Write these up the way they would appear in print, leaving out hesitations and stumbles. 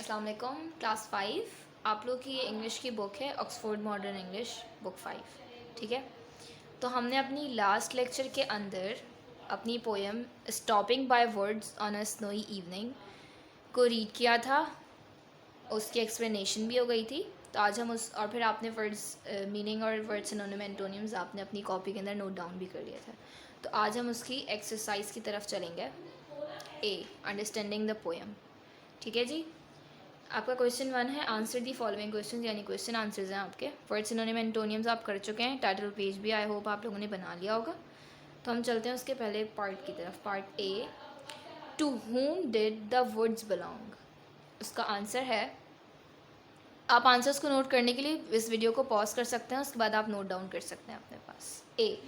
अस्सलाम वालेकुम। क्लास 5 आप लोग की इंग्लिश की बुक है ऑक्सफोर्ड मॉडर्न इंग्लिश बुक 5। ठीक है, तो हमने अपनी लास्ट लेक्चर के अंदर अपनी poem stopping by words on a snowy evening को रीड किया था, उसकी एक्सप्लेनेशन भी हो गई थी। तो आज हम उस और फिर आपने वर्ड्स मीनिंग और वर्ड सिनोनिम एंटोनिम्स आपने अपनी कॉपी के अंदर नोट डाउन भी कर लिए थे। तो आज हम उसकी एक्सरसाइज की तरफ चलेंगे। ए, अंडरस्टैंडिंग द पोएम। ठीक है जी, आपका क्वेश्चन 1 है आंसर दी फॉलोइंग क्वेश्चन, यानी क्वेश्चन आंसर्स हैं आपके। वर्ड सिनोनिम एंटोनियम्स आप कर चुके हैं, टाइटल पेज भी आई होप आप लोगों ने बना लिया होगा। तो हम चलते हैं उसके पहले पार्ट की तरफ। Part A, to whom did the woods belong. उसका आंसर है, आप आंसर्स को नोट करने के लिए इस वीडियो को पॉज कर सकते हैं, उसके बाद आप नोट डाउन कर सकते हैं अपने पास। A,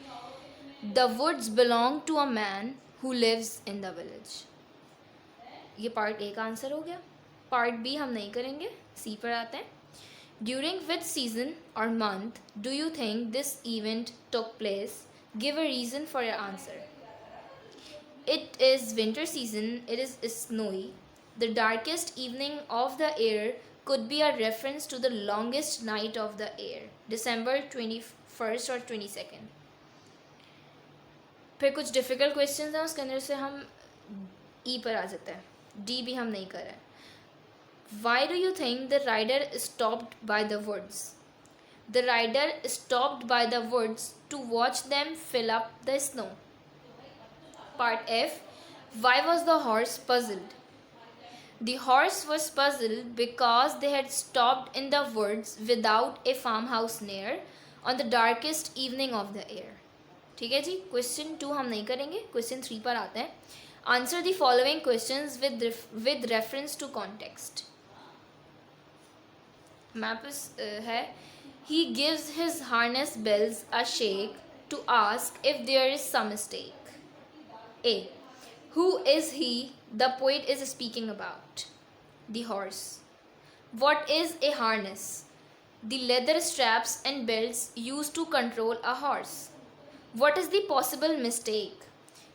the woods belong to a man who lives in the village. ये पार्ट ए का आंसर हो गया। पार्ट बी हम नहीं करेंगे, सी पर आते हैं। ड्यूरिंग विच सीजन और month do you think this event took place, give a reason for your answer. It is winter season, it is snowy, the darkest evening of the year could be a reference to the longest night of the year, December 21st और 22nd। फिर कुछ difficult questions हैं, उसके अंदर से हम ई पर आ जाते हैं, डी भी हम नहीं कर रहे हैं। Why do you think the rider stopped by the woods? The rider stopped by the woods to watch them fill up the snow. Part F, why was the horse puzzled? The horse was puzzled because they had stopped in the woods without a farmhouse near on the darkest evening of the year. ठीक है जी, question 2 हम नहीं करेंगे, question 3 पर आते हैं। Answer the following questions with reference to context. Map है, he gives his harness bells a shake to ask if there is some mistake. A, who is he the poet is speaking about? The horse. What is a harness? The leather straps and belts used to control a horse. What is the possible mistake?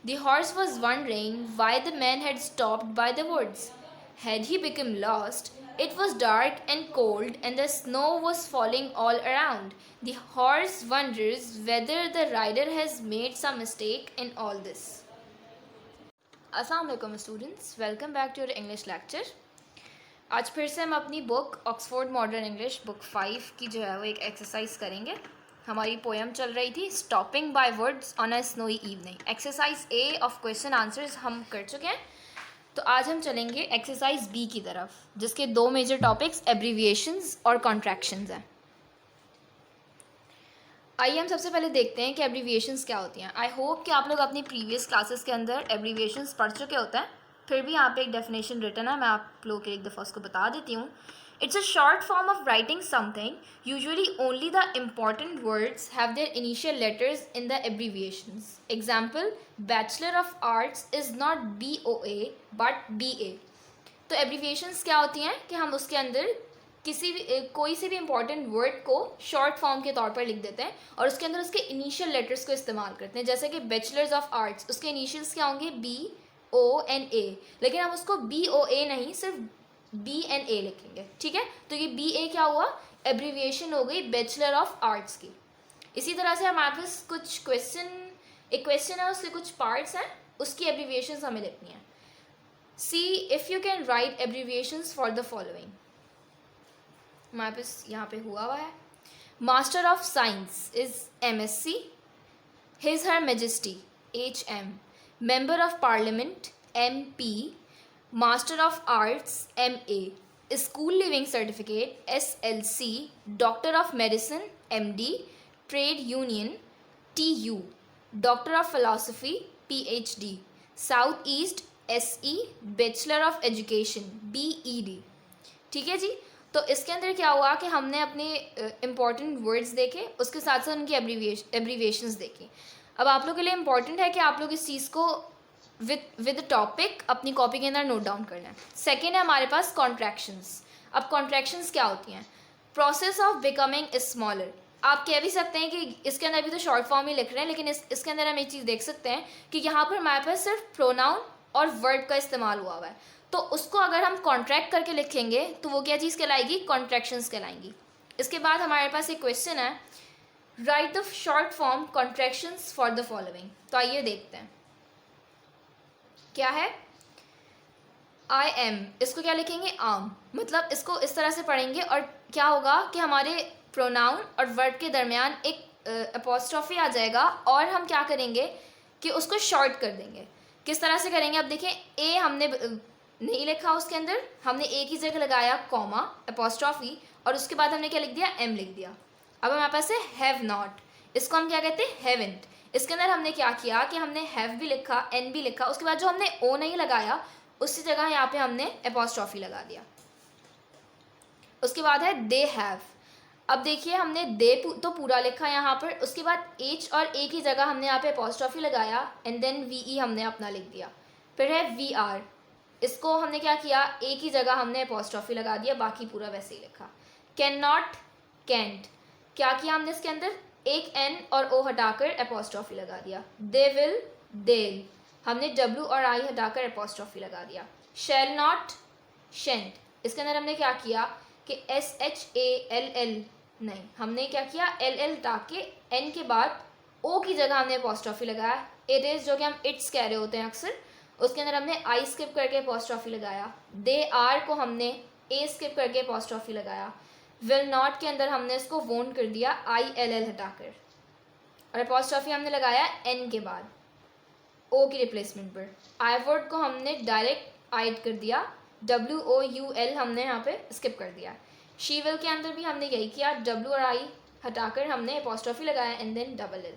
The horse was wondering why the man had stopped by the woods. Had he become lost? It was dark and cold and the snow was falling all around. The horse wonders whether the rider has made some mistake in all this. अस्सलाम वालेकुम students, welcome back to your English lecture. आज फिर से हम अपनी book Oxford modern English book 5 की जो है वो एक एक्सरसाइज करेंगे। हमारी पोएम चल रही थी stopping by words on a snowy evening. Exercise A of question answers हम कर चुके हैं। तो आज हम चलेंगे एक्सरसाइज बी की तरफ, जिसके 2 मेजर टॉपिक्स एब्रीविएशंस और कॉन्ट्रैक्शंस हैं। आइए हम सबसे पहले देखते हैं कि एब्रीविएशंस क्या होती हैं। आई होप कि आप लोग अपनी प्रीवियस क्लासेस के अंदर एब्रीविएशंस पढ़ चुके होते हैं, फिर भी यहाँ पे एक डेफिनेशन रिटन है, मैं आप लोगों के एक दफ़ा उसको बता देती हूँ। It's a short form of writing something. Usually only the important words have their initial letters in the abbreviations. Example, Bachelor of Arts is not BOA but BA. तो abbreviations क्या होती हैं कि हम उसके अंदर कोई से भी इम्पॉर्टेंट वर्ड को शॉर्ट फॉर्म के तौर पर लिख देते हैं और उसके अंदर उसके इनिशियल लेटर्स को इस्तेमाल करते हैं। जैसे कि बैचलर्स ऑफ आर्ट्स, उसके इनिशियल्स क्या होंगे? BONA, लेकिन हम उसको BOA नहीं, सिर्फ BNA लिखेंगे। ठीक है, तो ये BA क्या हुआ? एब्रीविएशन हो गई बैचलर ऑफ आर्ट्स की। इसी तरह से हमारे पास कुछ एक क्वेश्चन है, उसके कुछ पार्ट्स हैं, उसकी एब्रीविएशंस हमें लिखनी है। सी if you can write abbreviations for the following. हमारे पास यहाँ पे हुआ है, master of science is MSc, his her majesty HM, member of parliament MP, master of arts MA, school leaving certificate SLC, doctor of medicine MD, trade union TU, doctor of philosophy PhD, south east SE, bachelor of education BEd। ठीक है जी, तो इसके अंदर क्या हुआ कि हमने अपने इम्पॉर्टेंट वर्ड्स देखे, उसके साथ साथ उनकी एब्रीविएशंस देखी। अब आप लोग के लिए इम्पॉर्टेंट है कि आप लोग इस चीज़ को विद टॉपिक अपनी कॉपी के अंदर नोट डाउन करना है। सेकेंड है हमारे पास कॉन्ट्रैक्शंस। अब कॉन्ट्रैक्शंस क्या होती हैं? Process of becoming smaller. आप कह भी सकते हैं कि इसके अंदर भी तो शॉर्ट फॉर्म ही लिख रहे हैं, लेकिन इसके अंदर हम एक चीज़ देख सकते हैं कि यहाँ पर हमारे पास सिर्फ प्रोनाउन और वर्ड का इस्तेमाल हुआ है। तो उसको अगर हम कॉन्ट्रैक्ट करके लिखेंगे तो वो क्या चीज़ कहलाएगी, कॉन्ट्रैक्शंस कहलाएंगी। इसके बाद हमारे पास एक क्वेश्चन है, right the short form contractions for the following. तो आइए देखते हैं क्या है। आई एम, इसको क्या लिखेंगे, आम, मतलब इसको इस तरह से पढ़ेंगे और क्या होगा कि हमारे प्रोनाउन और वर्ड के दरमियान एक अपॉस्ट्रॉफी आ जाएगा और हम क्या करेंगे कि उसको शॉर्ट कर देंगे। किस तरह से करेंगे, अब देखें, ए हमने नहीं लिखा, उसके अंदर हमने ए की जगह लगाया कॉमा अपॉस्ट्रॉफी और उसके बाद हमने क्या लिख दिया, एम लिख दिया। अब हमारे पास है हैव नॉट, इसको हम क्या कहते हैं, हैवेंट। इसके अंदर हमने क्या किया कि हमने हैव भी लिखा, एन भी लिखा, उसके बाद जो हमने ओ नहीं लगाया उसी जगह यहाँ पे हमने अपॉस्ट्रॉफी लगा दिया। उसके बाद है दे हैव। अब देखिए हमने दे तो पूरा लिखा यहाँ पर, उसके बाद एच और ए की जगह हमने यहाँ पे अपॉस्ट्रॉफी लगाया एंड देन वी ई हमने अपना लिख दिया। फिर है वी आर, इसको हमने क्या किया, ए की जगह हमने अपॉस्ट्रॉफी लगा दिया, बाकी पूरा वैसे ही लिखा। कैन नॉट, कैंट, क्या किया हमने इसके अंदर, एक एन और ओ हटाकर अपॉस्ट्रॉफी लगा दिया। दे विल, देल, हमने डब्ल्यू और आई हटाकर अपॉस्ट्रॉफी लगा दिया। शैल नॉट, शेंट, इसके अंदर हमने क्या किया कि S H A L L नहीं, हमने क्या किया, एल एल हटा के एन के बाद ओ की जगह हमने अपॉस्ट्रॉफी लगाया। इट इज़, जो कि हम इट्स कह रहे होते हैं अक्सर, उसके अंदर हमने आई स्किप करके अपॉस्ट्रॉफी लगाया। दे आर को हमने ए स्किप करके अपॉस्ट्रॉफी लगाया। विल नॉट के अंदर हमने इसको वोंट कर दिया आई एल एल हटाकर और अपॉस्ट्रॉफी हमने लगाया एन के बाद ओ की रिप्लेसमेंट पर। आई वर्ड को हमने डायरेक्ट आइड कर दिया, डब्ल्यू ओ यू एल हमने यहाँ पे स्किप कर दिया। शी विल के अंदर भी हमने यही किया, डब्ल्यू और आई हटाकर हमने अपॉस्ट्रॉफी लगाया एंड देन डबल एल।